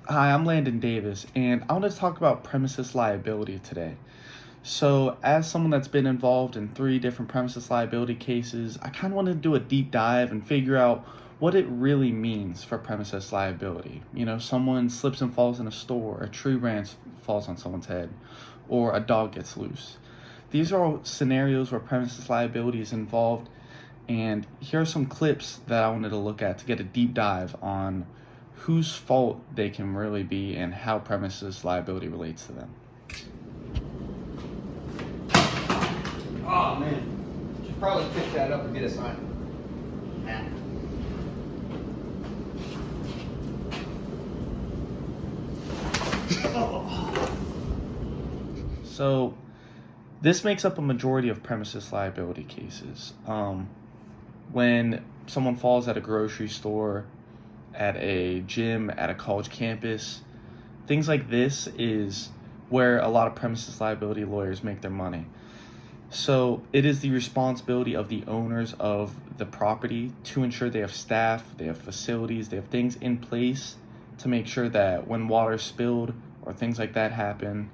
Hi, I'm Landon Davis, and I want to talk about premises liability today. So, as someone that's been involved in three different premises liability cases, I kind of want to do a deep dive and figure out what it really means for premises liability. Someone slips and falls in a store, a tree branch falls on someone's head, or a dog gets loose. These are all scenarios where premises liability is involved, and here are some clips that I wanted to look at to get a deep dive on whose fault they can really be and how premises liability relates to them. Oh man, should probably pick that up and get a sign. So this makes up a majority of premises liability cases. When someone falls at a grocery store, at a gym, at a college campus, things like this is where a lot of premises liability lawyers make their money. So it is the responsibility of the owners of the property to ensure they have staff, they have facilities, they have things in place to make sure that when water is spilled or things like that happen,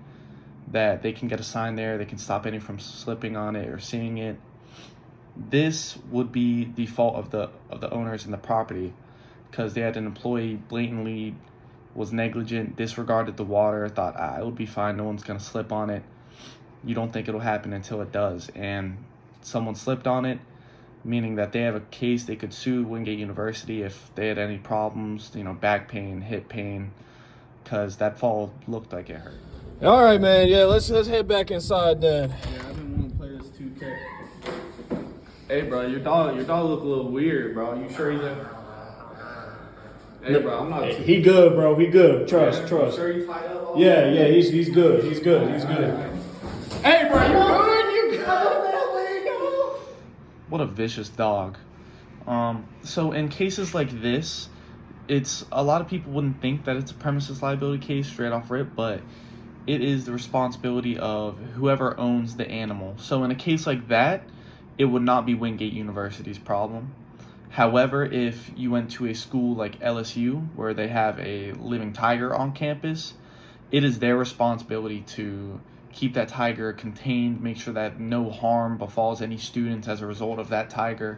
that they can get a sign there, they can stop anyone from slipping on it or seeing it. This would be the fault of the owners in the property, because they had an employee blatantly was negligent, disregarded the water, thought, it would be fine, no one's going to slip on it. You don't think it'll happen until it does, and someone slipped on it, meaning that they have a case. They could sue Wingate University if they had any problems, back pain, hip pain, because that fall looked like it hurt. All right, man. Yeah, let's head back inside then. Yeah, I've been wanting to play this 2K. Hey, bro, your dog look a little weird, bro. You sure he's a... Hey, bro, I'm not... He good, bro. He good. Trust. You sure he's tied up? Yeah, he's good. He's good. Hey, bro, you good? What a vicious dog. So in cases like this, it's a lot of people wouldn't think that it's a premises liability case straight off rip, but it is the responsibility of whoever owns the animal. So in a case like that, it would not be Wingate University's problem. However, if you went to a school like LSU, where they have a living tiger on campus, it is their responsibility to keep that tiger contained, make sure that no harm befalls any students as a result of that tiger.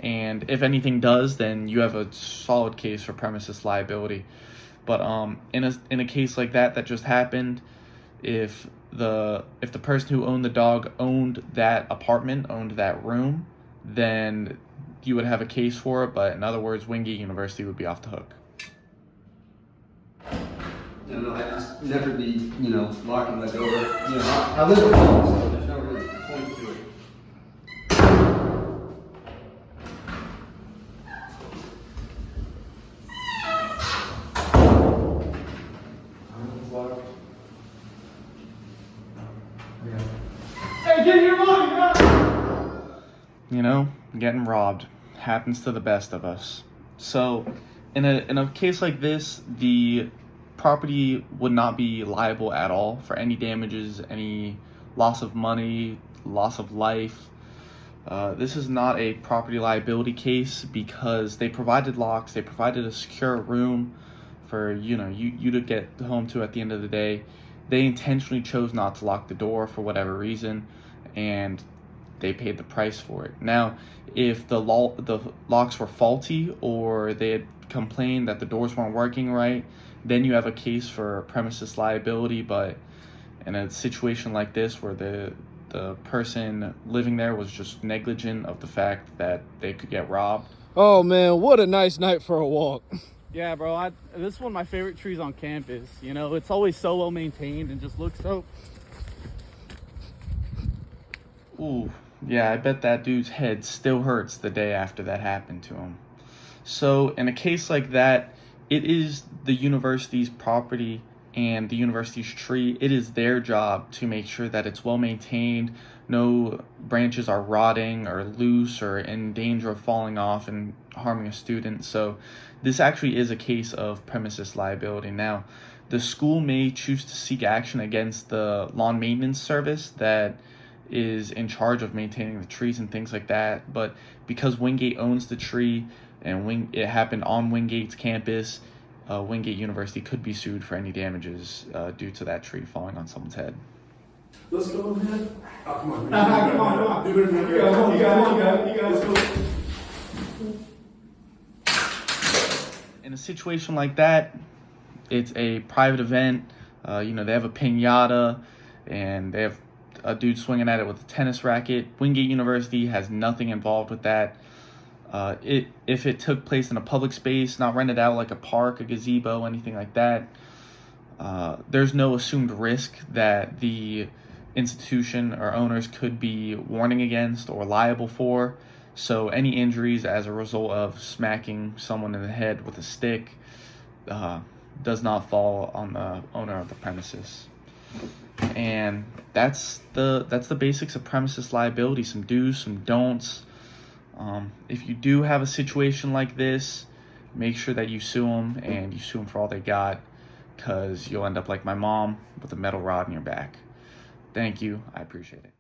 And if anything does, then you have a solid case for premises liability. But in a case like that just happened, if the person who owned the dog owned that apartment, owned that room, then you would have a case for it. But in other words, Wingate University would be off the hook. I don't know, I just never be, locking the door. I live alone, so there's no really point to it. Hey, get your money, bro! Getting robbed happens to the best of us. So in a case like this, the property would not be liable at all for any damages, any loss of money, loss of life. This is not a property liability case because they provided locks, they provided a secure room for you to get home to at the end of the day. They intentionally chose not to lock the door for whatever reason, and they paid the price for it. Now, if the locks were faulty or they had complained that the doors weren't working right, then you have a case for premises liability. But in a situation like this where the person living there was just negligent of the fact that they could get robbed. Oh man, what a nice night for a walk. Yeah, bro, this is one of my favorite trees on campus. It's always so well maintained and just looks so... Ooh, yeah, I bet that dude's head still hurts the day after that happened to him. So in a case like that, it is the university's property and the university's tree. It is their job to make sure that it's well maintained, no branches are rotting or loose or in danger of falling off and harming a student. So this actually is a case of premises liability. Now, the school may choose to seek action against the lawn maintenance service that is in charge of maintaining the trees and things like that, but because Wingate owns the tree and it happened on Wingate's campus, Wingate University could be sued for any damages due to that tree falling on someone's head. Let's go, man. Oh, come on, man. Come on. You guys go. In a situation like that, it's a private event. They have a piñata and they have a dude swinging at it with a tennis racket. Wingate University has nothing involved with that. If it took place in a public space, not rented out like a park, a gazebo, anything like that, there's no assumed risk that the institution or owners could be warning against or liable for. So any injuries as a result of smacking someone in the head with a stick does not fall on the owner of the premises. And that's the basics of premises liability, some do's, some don'ts. If you do have a situation like this, make sure that you sue them, and you sue them for all they got, because you'll end up like my mom with a metal rod in your back. Thank you. I appreciate it.